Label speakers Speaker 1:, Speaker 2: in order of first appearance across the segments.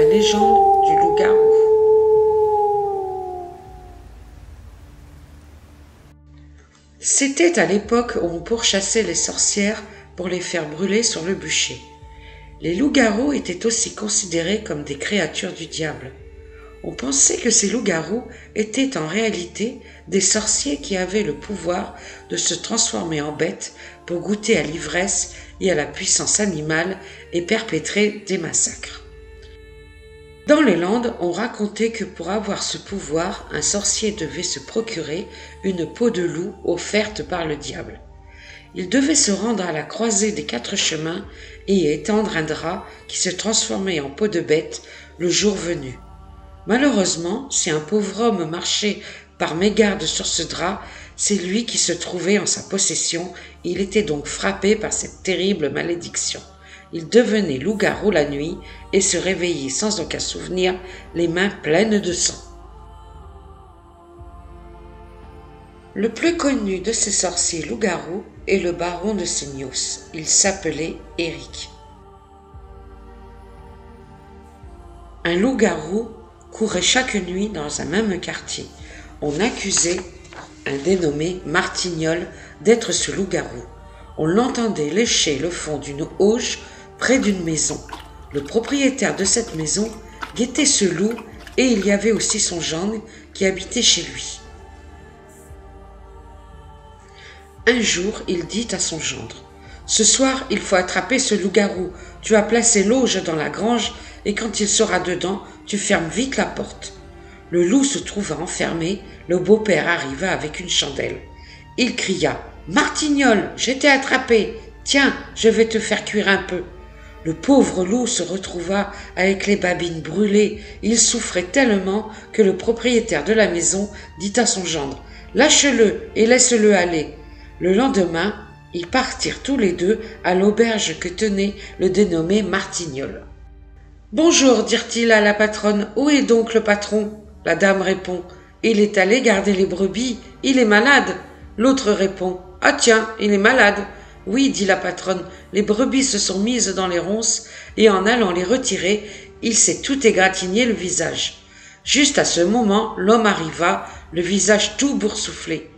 Speaker 1: légende du loup-garou. C'était à l'époque où on pourchassait les sorcières pour les faire brûler sur le bûcher. Les loups-garous étaient aussi considérés comme des créatures du diable. On pensait que ces loups-garous étaient en réalité des sorciers qui avaient le pouvoir de se transformer en bêtes pour goûter à l'ivresse et à la puissance animale et perpétrer des massacres. Dans les Landes, on racontait que pour avoir ce pouvoir, un sorcier devait se procurer une peau de loup offerte par le diable. Il devait se rendre à la croisée des 4 chemins et y étendre un drap qui se transformait en peau de bête le jour venu. Malheureusement, si un pauvre homme marchait par mégarde sur ce drap, c'est lui qui se trouvait en sa possession et il était donc frappé par cette terrible malédiction. Il devenait loup-garou la nuit et se réveillait sans aucun souvenir, les mains pleines de sang. Le plus connu de ces sorciers loups-garous est le baron de Seignos. Il s'appelait Eric. Un loup-garou courait chaque nuit dans un même quartier. On accusait un dénommé Martignol d'être ce loup-garou. On l'entendait lécher le fond d'une auge près d'une maison. Le propriétaire de cette maison guettait ce loup et il y avait aussi son gendre qui habitait chez lui. Un jour, il dit à son gendre : « Ce soir, il faut attraper ce loup-garou. Tu as placé l'auge dans la grange et quand il sera dedans, tu fermes vite la porte. » Le loup se trouva enfermé, le beau-père arriva avec une chandelle. Il cria : « Martignol, je t'ai attrapé. Tiens, je vais te faire cuire un peu. » Le pauvre loup se retrouva avec les babines brûlées. Il souffrait tellement que le propriétaire de la maison dit à son gendre : « Lâche-le et laisse-le aller. » Le lendemain, ils partirent tous les deux à l'auberge que tenait le dénommé Martignol. « Bonjour, dirent-ils à la patronne, où est donc le patron ?» La dame répond : « Il est allé garder les brebis, il est malade. » L'autre répond : « Ah tiens, il est malade. » « Oui, dit la patronne, les brebis se sont mises dans les ronces et en allant les retirer, il s'est tout égratigné le visage. » Juste à ce moment, l'homme arriva, le visage tout boursouflé.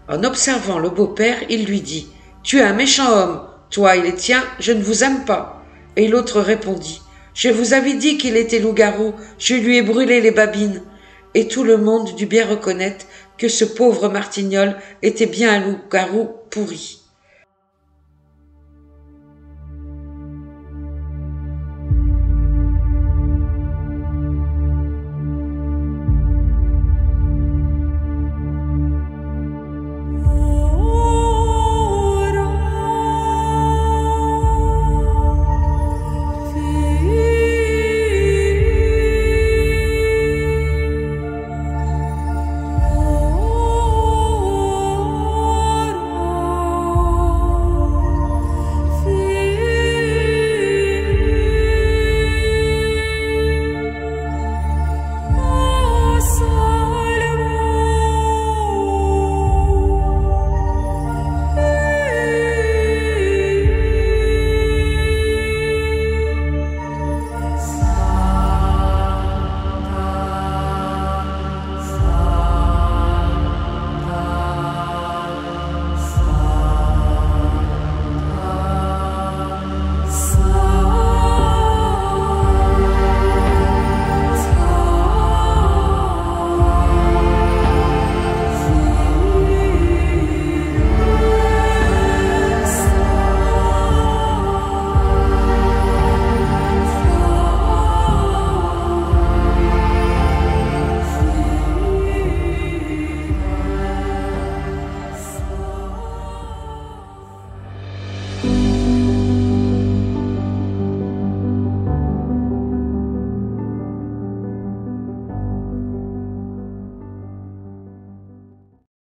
Speaker 1: En observant le beau-père, il lui dit : « Tu es un méchant homme, toi et les tiens, je ne vous aime pas. » Et l'autre répondit : « Je vous avais dit qu'il était loup-garou, je lui ai brûlé les babines. » Et tout le monde dut bien reconnaître que ce pauvre Martignol était bien un loup-garou pourri.